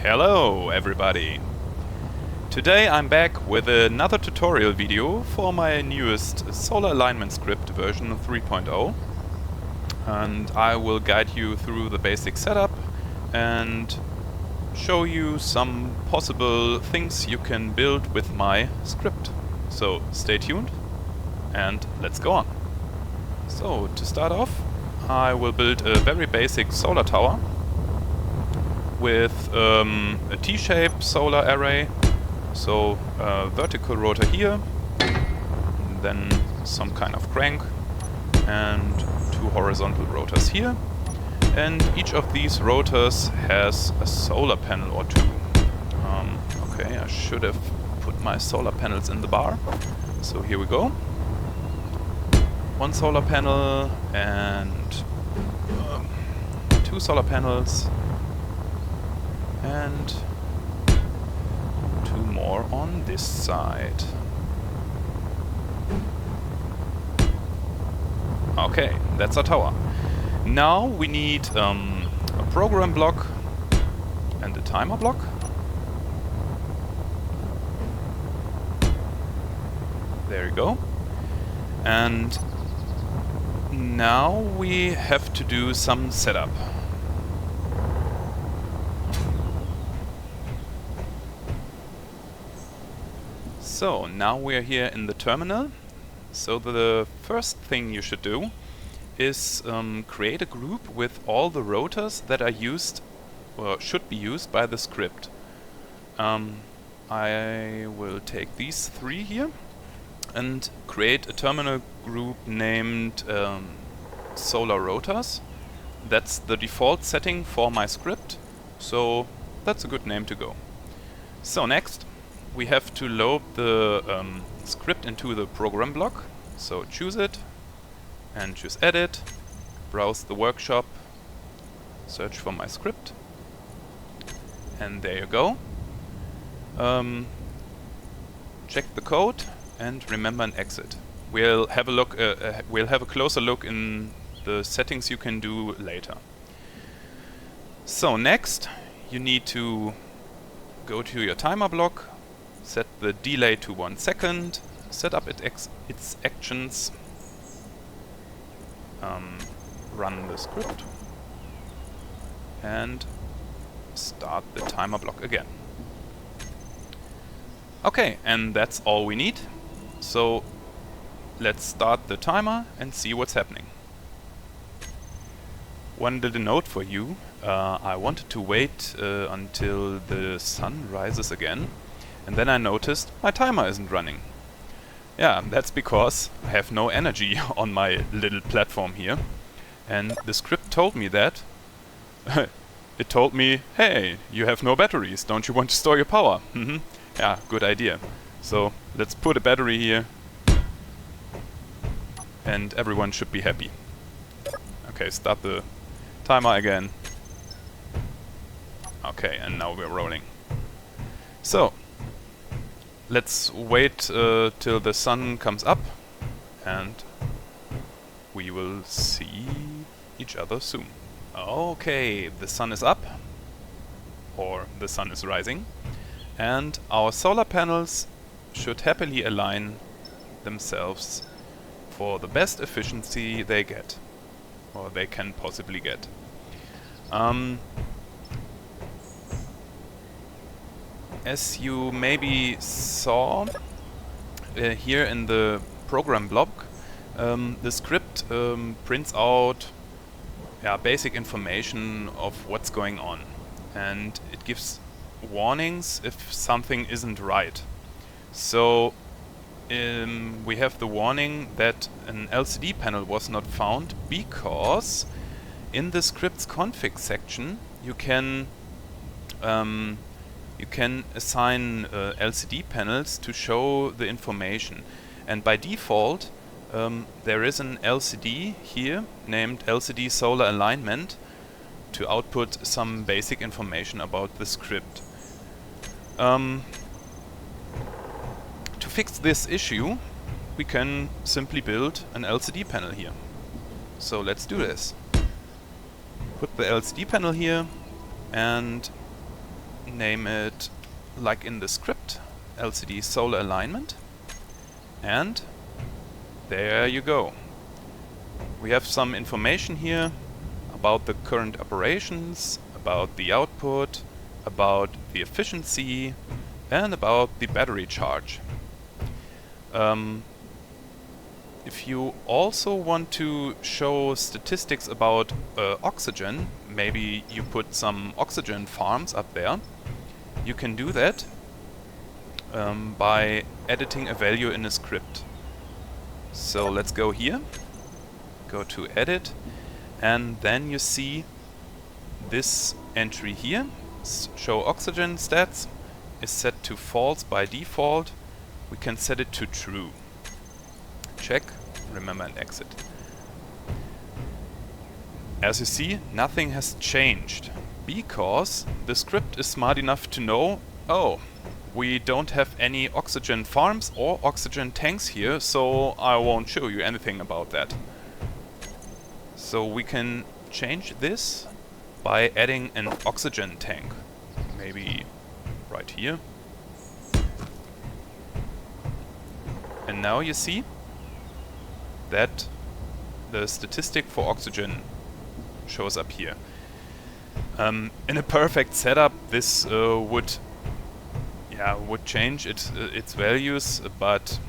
Hello everybody! Today I'm back with another tutorial video for my newest solar alignment script version 3.0, and I will guide you through the basic setup and show you some possible things you can build with my script. So stay tuned and let's go on. So to start off, I will build a very basic solar tower with a T-shaped solar array, so a vertical rotor here, and then some kind of crank, and two horizontal rotors here, and each of these rotors has a solar panel or two. Okay, I should have put my solar panels in the bar, so here we go. One solar panel and two solar panels, and two more on this side. Okay, that's our tower. Now we need a program block and a timer block. There you go. And now we have to do some setup. So now we're here in the terminal. So the first thing you should do is create a group with all the rotors that are used or should be used by the script. I will take these three here and create a terminal group named solar rotors. That's the default setting for my script, so that's a good name to go. So next we have to load the script into the program block. So choose it and choose edit, browse the workshop, search for my script, and there you go. Check the code and remember an exit. We'll have a look. We'll have a closer look in the settings you can do later. So next you need to go to your timer block, set the delay to 1 second, set up its actions, run the script, and start the timer block again. Okay, and that's all we need. So let's start the timer and see what's happening. One little note for you. I wanted to wait until the sun rises again, and then I noticed my timer isn't running. Yeah, that's because I have no energy on my little platform here. And the script told me that. It told me, hey, you have no batteries, don't you want to store your power? Yeah, good idea. So let's put a battery here and everyone should be happy. Okay, start the timer again. Okay, and now we're rolling. So let's wait till the sun comes up and we will see each other soon. Okay, the sun is up, or the sun is rising, and our solar panels should happily align themselves for the best efficiency they get, or they can possibly get. As you maybe saw here in the program block, the script prints out basic information of what's going on, and it gives warnings if something isn't right. So we have the warning that an LCD panel was not found because in the script's config section you can assign LCD panels to show the information, and by default there is an LCD here named LCD Solar Alignment to output some basic information about the script. To fix this issue we can simply build an LCD panel here. So let's do this. Put the LCD panel here, and name it like in the script, LCD solar alignment, and there you go. We have some information here about the current operations, about the output, about the efficiency, and about the battery charge. If you also want to show statistics about oxygen, maybe you put some oxygen farms up there, you can do that by editing a value in a script. So let's go here, go to edit, and then you see this entry here, show oxygen stats, is set to false by default. We can set it to true. Check, remember and exit. As you see, nothing has changed because the script is smart enough to know, oh, we don't have any oxygen farms or oxygen tanks here, so I won't show you anything about that. So we can change this by adding an oxygen tank. Maybe right here. And now you see that the statistic for oxygen shows up here. In a perfect setup, this would change its values, but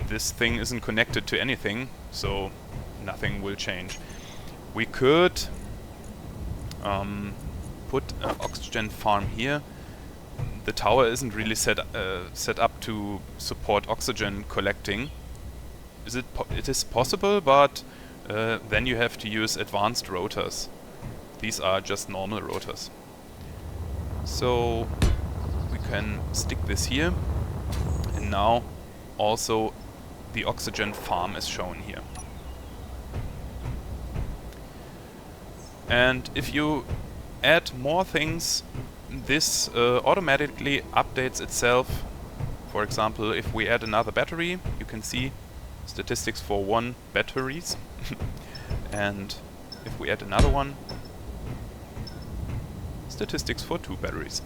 this thing isn't connected to anything, so nothing will change. We could put an oxygen farm here. The tower isn't really set up to support oxygen collecting. It is possible, but then you have to use advanced rotors. These are just normal rotors. So we can stick this here, and now also the oxygen farm is shown here. And if you add more things, this automatically updates itself. For example, if we add another battery, you can see statistics for 1 batteries. And if we add another one, statistics for 2 batteries.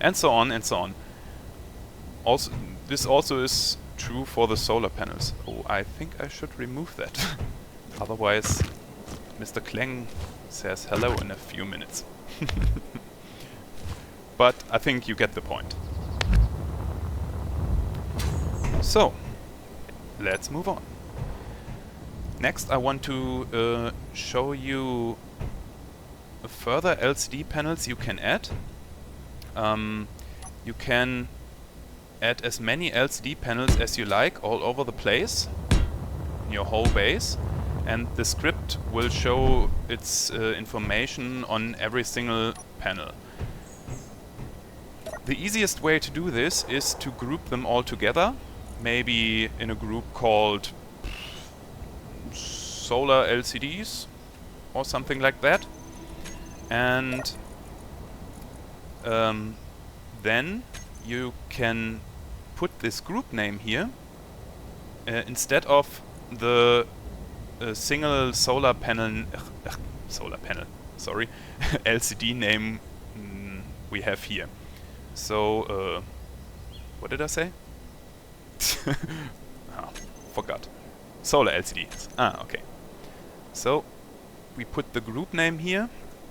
And so on and so on. Also, this also is true for the solar panels. Oh, I think I should remove that. Otherwise, Mr. Klang says hello in a few minutes. But I think you get the point. So, let's move on. Next I want to show you further LCD panels you can add. You can add as many LCD panels as you like all over the place in your whole base, and the script will show its information on every single panel. The easiest way to do this is to group them all together, maybe in a group called solar LCDs or something like that. And then you can put this group name here instead of the single solar panel LCD name we have here. So what did I say? Forgot. Solar LCDs. Okay. So we put the group name here,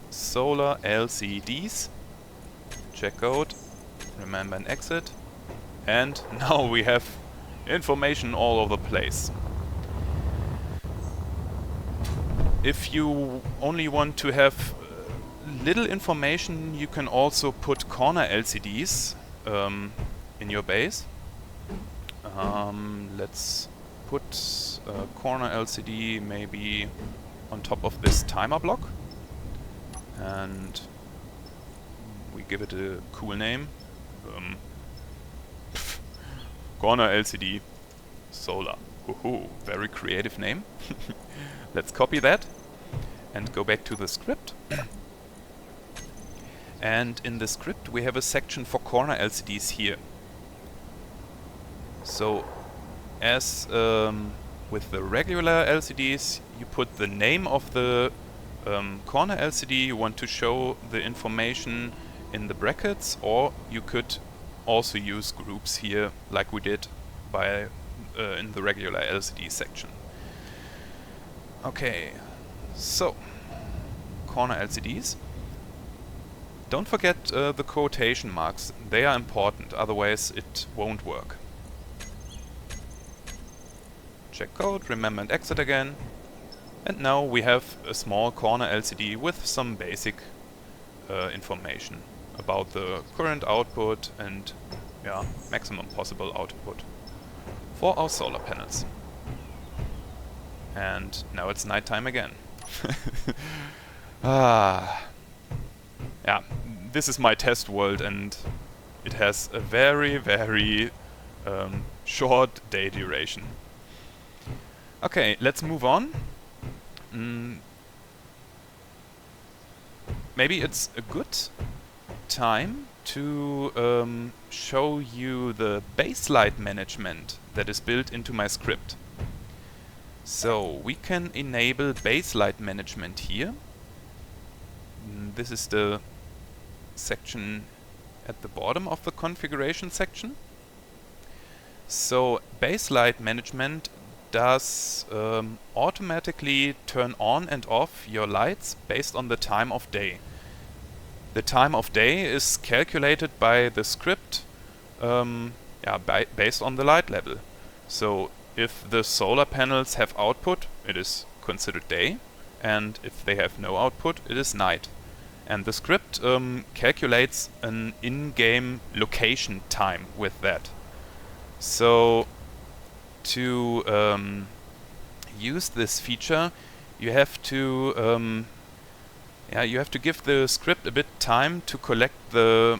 solar LCDs. Check out, remember and exit, and now we have information all over the place. If you only want to have little information, you can also put corner LCDs in your base. Let's put a corner LCD maybe on top of this timer block, and we give it a cool name. Corner LCD solar. Woohoo, very creative name. Let's copy that and go back to the script. And in the script we have a section for corner LCDs here. So as with the regular LCDs, you put the name of the corner LCD you want to show the information in the brackets, or you could also use groups here like we did by in the regular LCD section. Okay, so corner LCDs. Don't forget the quotation marks, they are important, otherwise it won't work. Check code, remember and exit again. And now we have a small corner LCD with some basic information about the current output and maximum possible output for our solar panels. And now it's nighttime again. Yeah, this is my test world and it has a very, very short day duration. Okay, let's move on. Maybe it's a good time to show you the base light management that is built into my script. So we can enable base light management here. This is the section at the bottom of the configuration section. So base light management does automatically turn on and off your lights based on the time of day. The time of day is calculated by the script based on the light level. So if the solar panels have output, it is considered day, and if they have no output, it is night. And the script calculates an in-game location time with that. So to use this feature, you have to give the script a bit time to collect the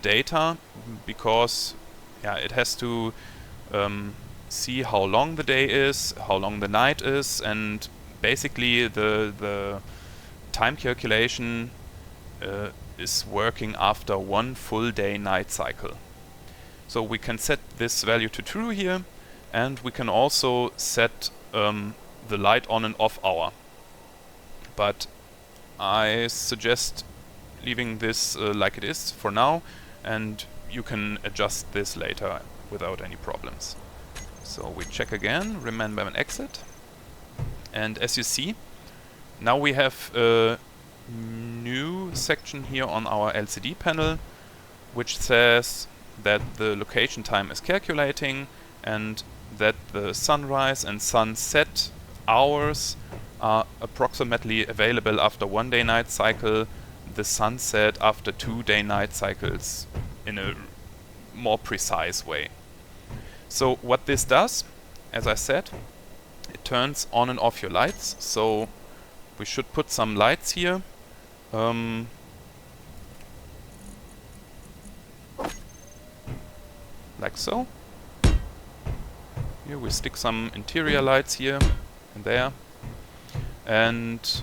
data, because it has to see how long the day is, how long the night is, and basically the time calculation is working after one full day night cycle. So we can set this value to true here, and we can also set the light on and off hour. But I suggest leaving this like it is for now, and you can adjust this later without any problems. So we check again, remember and exit. And as you see, now we have a new section here on our LCD panel, which says that the location time is calculating and that the sunrise and sunset hours are approximately available after 1 day night cycle, the sunset after 2 day night cycles in a more precise way. So what this does, as I said, it turns on and off your lights. So we should put some lights here. Like so. Here we stick some interior lights here and there. And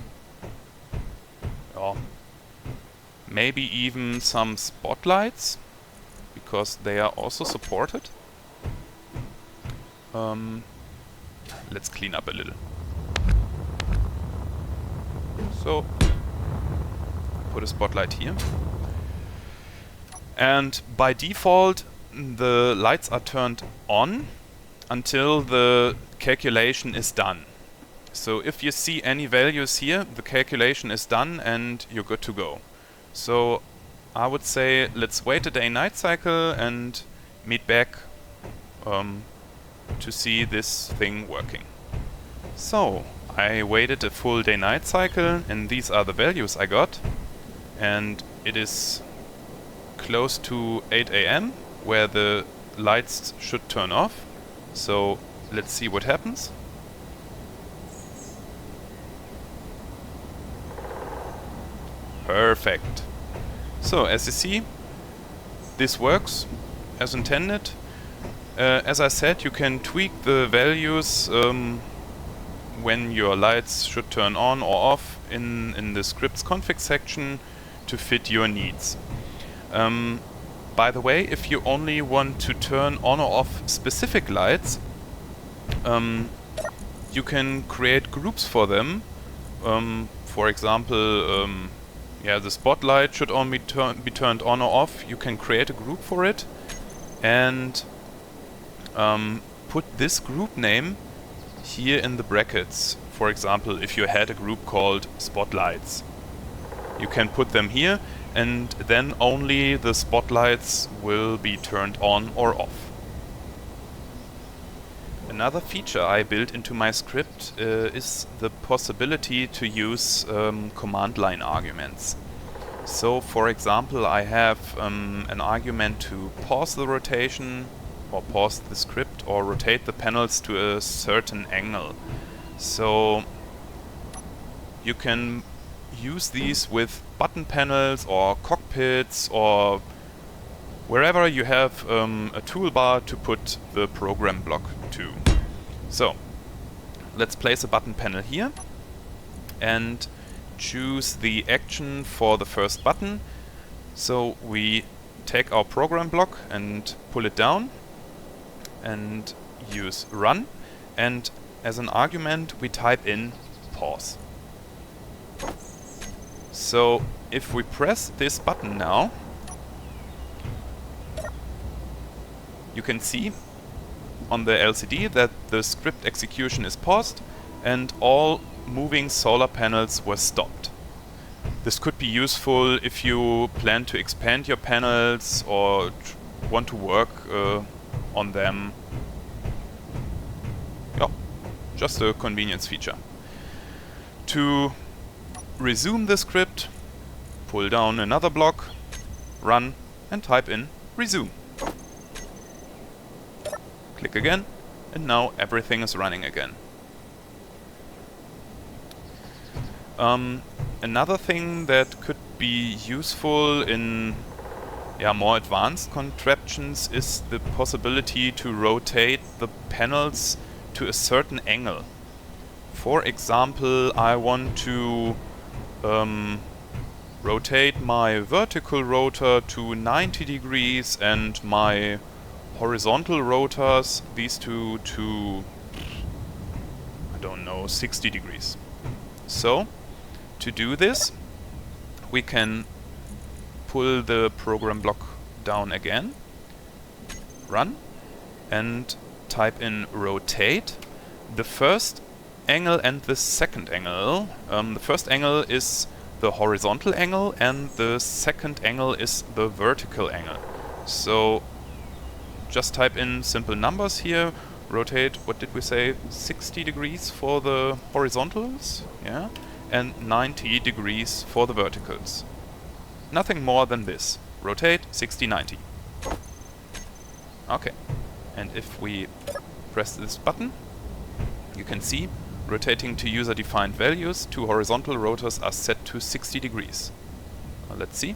maybe even some spotlights, because they are also supported. Let's clean up a little. So, put a spotlight here. And by default, the lights are turned on until the calculation is done. So if you see any values here, the calculation is done and you're good to go. So I would say let's wait a day-night cycle and meet back to see this thing working. So I waited a full day-night cycle and these are the values I got. And it is close to 8 AM where the lights should turn off. So let's see what happens. Perfect. So as you see, this works as intended. As I said, you can tweak the values when your lights should turn on or off in the scripts config section to fit your needs. By the way, if you only want to turn on or off specific lights, you can create groups for them. For example, yeah, the spotlight should only be turned on or off. You can create a group for it and put this group name here in the brackets. For example, if you had a group called spotlights, you can put them here, and then only the spotlights will be turned on or off. Another feature I built into my script is the possibility to use command line arguments. So, for example, I have an argument to pause the rotation, or pause the script, or rotate the panels to a certain angle. So you can use these with button panels or cockpits or wherever you have a toolbar to put the program block to. So let's place a button panel here and choose the action for the first button. So we take our program block and pull it down and use run, and as an argument we type in pause. So if we press this button now, you can see on the LCD that the script execution is paused and all moving solar panels were stopped. This could be useful if you plan to expand your panels or want to work on them. Yeah, just a convenience feature. To resume the script, pull down another block, run, and type in resume. Click again, and now everything is running again. Another thing that could be useful in more advanced contraptions is the possibility to rotate the panels to a certain angle. For example, I want to rotate my vertical rotor to 90 degrees and my horizontal rotors, these two, to, I don't know, 60 degrees. So, to do this, we can pull the program block down again, run, and type in rotate the first angle and the second angle. The first angle is the horizontal angle and the second angle is the vertical angle. So just type in simple numbers here. Rotate, what did we say, 60 degrees for the horizontals, yeah, and 90 degrees for the verticals. Nothing more than this. Rotate 60, 90. Okay, and if we press this button, you can see rotating to user-defined values, two horizontal rotors are set to 60 degrees. Let's see.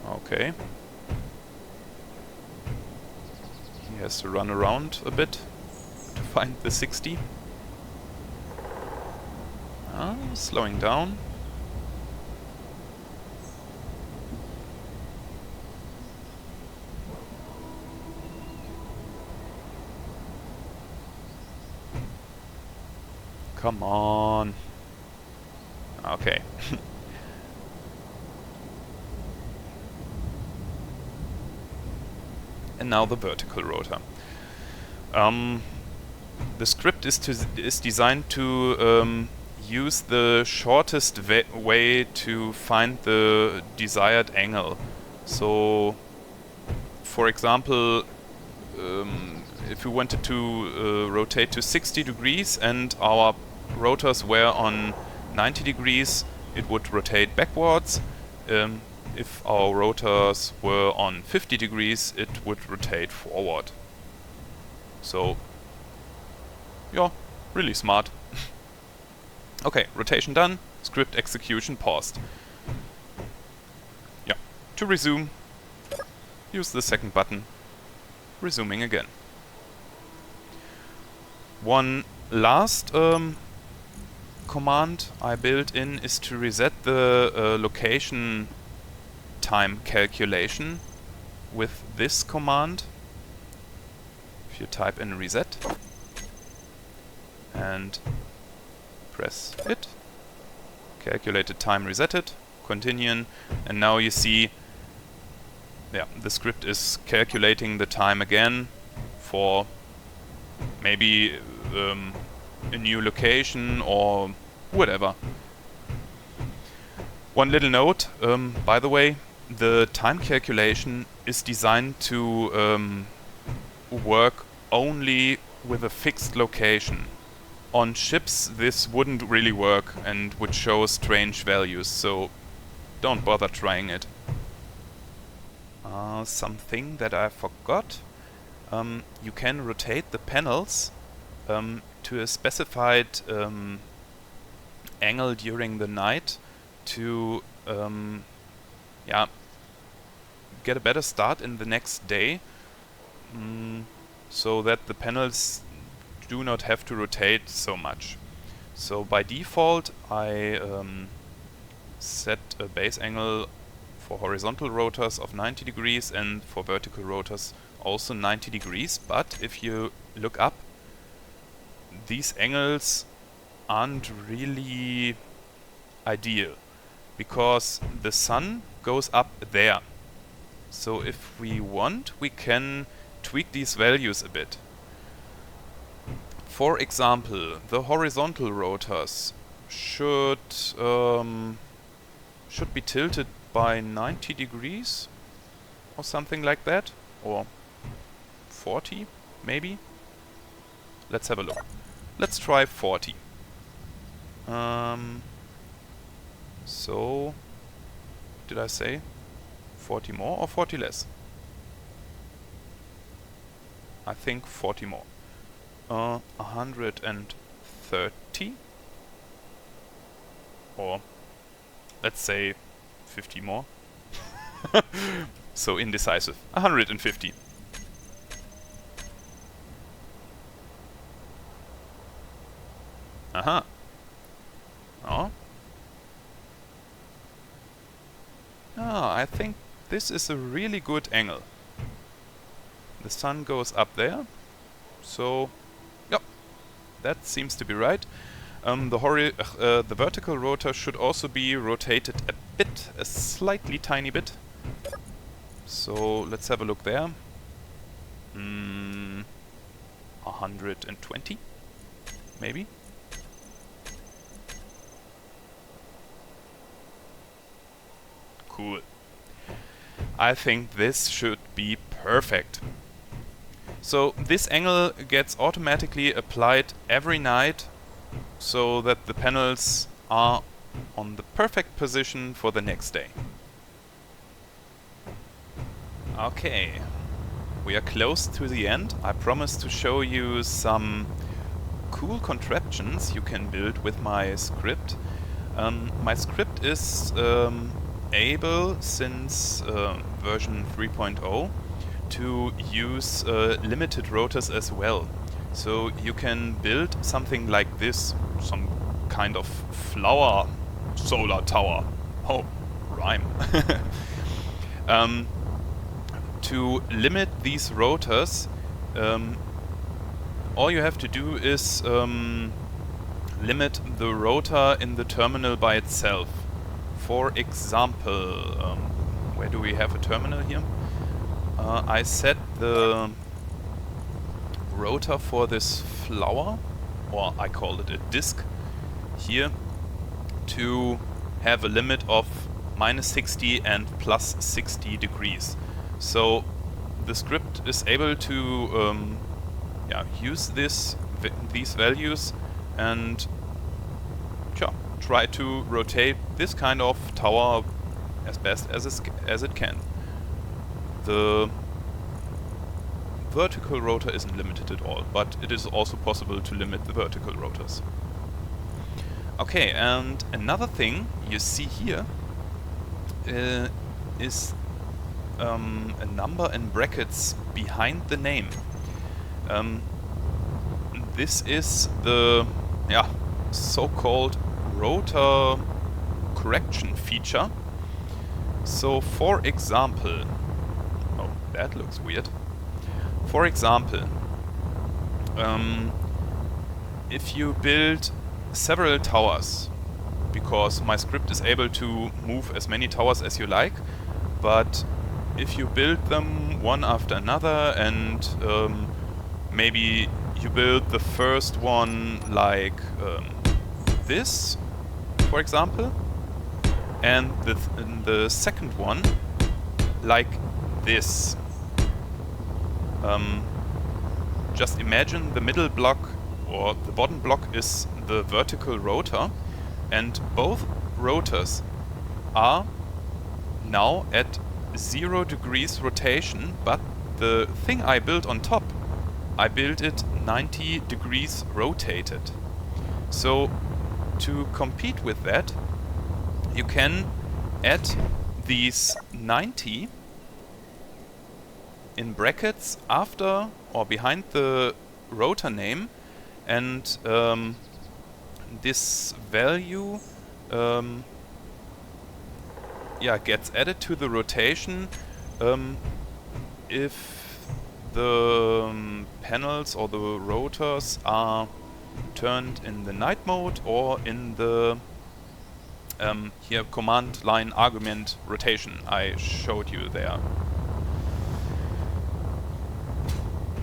Okay. He has to run around a bit to find the 60. Slowing down. Come on. Okay. And now the vertical rotor. The script is designed to use the shortest way to find the desired angle. So, for example, if we wanted to rotate to 60 degrees and our rotors were on 90 degrees, it would rotate backwards. If our rotors were on 50 degrees, it would rotate forward. So, yeah, really smart. Okay, rotation done, script execution paused. Yeah, to resume, use the second button, resuming again. One last command I built in is to reset the location time calculation with this command. If you type in reset and press it, calculated time resetted, continuing, and now you see, yeah, the script is calculating the time again for maybe a new location or whatever. One little note, by the way, the time calculation is designed to work only with a fixed location. On ships this wouldn't really work and would show strange values, so don't bother trying it. Something that I forgot. You can rotate the panels to a specified angle during the night to yeah, get a better start in the next day, so that the panels do not have to rotate so much. So by default I set a base angle for horizontal rotors of 90 degrees and for vertical rotors also 90 degrees, but if you look up, these angles aren't really ideal because the sun goes up there. So if we want, we can tweak these values a bit. For example, the horizontal rotors should be tilted by 90 degrees or something like that, or 40 maybe. Let's have a look. Let's try 40. So, did I say 40 more or 40 less? I think 40 more. 130, or let's say 50 more. So indecisive. 150. Aha. Oh. Ah, I think this is a really good angle. The sun goes up there, so yep, that seems to be right. The vertical rotor should also be rotated a bit, a slightly tiny bit. So let's have a look there. 120, maybe. Cool. I think this should be perfect. So this angle gets automatically applied every night so that the panels are on the perfect position for the next day. Okay, we are close to the end. I promised to show you some cool contraptions you can build with my script. My script is able, since version 3.0, to use limited rotors as well. So you can build something like this, some kind of flower solar tower. Oh, rhyme. To limit these rotors, all you have to do is limit the rotor in the terminal by itself. For example, where do we have a terminal here? I set the rotor for this flower, or I call it a disc, here to have a limit of -60 and +60 degrees. So the script is able to use these values and try to rotate this kind of tower as best as it can. The vertical rotor isn't limited at all, but it is also possible to limit the vertical rotors. Okay, and another thing you see here is a number in brackets behind the name. This is the so-called rotor correction feature. So for example, oh, that looks weird. For example, if you build several towers, because my script is able to move as many towers as you like, but if you build them one after another and maybe you build the first one like this, for example, and the second one like this. Just imagine the middle block or the bottom block is the vertical rotor, and both rotors are now at 0 degrees rotation, but the thing I built on top, I built it 90 degrees rotated. So to compete with that, you can add these 90 in brackets after or behind the rotor name, and this value gets added to the rotation if the panels or the rotors are turned in the night mode or in the here command line argument rotation I showed you there.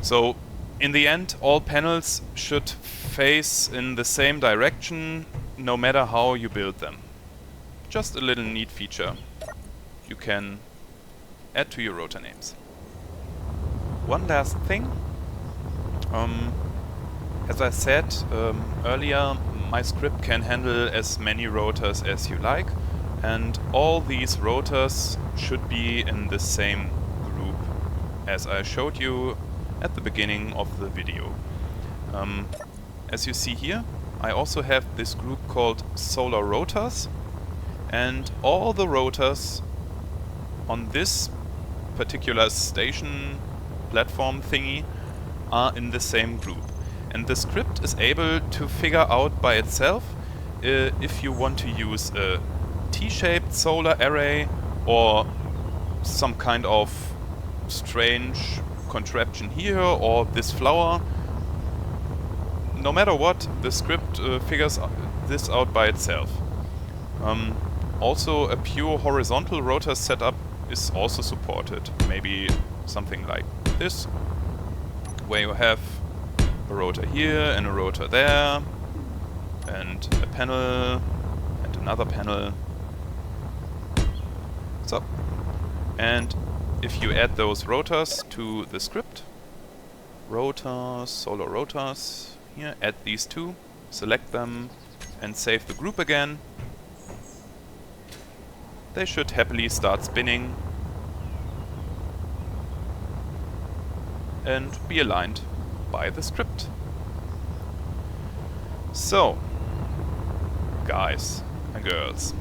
So in the end, all panels should face in the same direction no matter how you build them. Just a little neat feature you can add to your rotor names. One last thing. As I said earlier, my script can handle as many rotors as you like, and all these rotors should be in the same group as I showed you at the beginning of the video. As you see here, I also have this group called solar rotors, and all the rotors on this particular station platform thingy are in the same group. And the script is able to figure out by itself if you want to use a T-shaped solar array or some kind of strange contraption here or this flower. No matter what, the script figures this out by itself. Also, a pure horizontal rotor setup is also supported. Maybe something like this, where you have a rotor here and a rotor there, and a panel and another panel. So, and if you add those rotors to the script, rotors, solar rotors, here, add these two, select them, and save the group again, they should happily start spinning and be aligned by the script. So, guys and girls,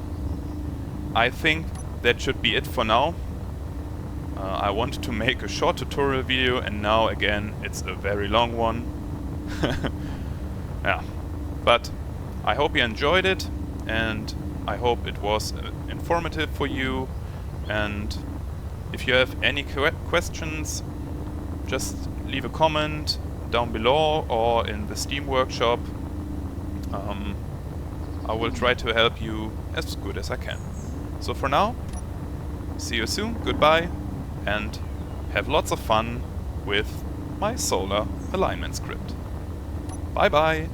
I think that should be it for now. I wanted to make a short tutorial video, and now again it's a very long one. Yeah, but I hope you enjoyed it, and I hope it was informative for you. And if you have any questions, just leave a comment down below or in the Steam workshop. I will try to help you as good as I can. So for now, see you soon, goodbye, and have lots of fun with my solar alignment script. Bye bye!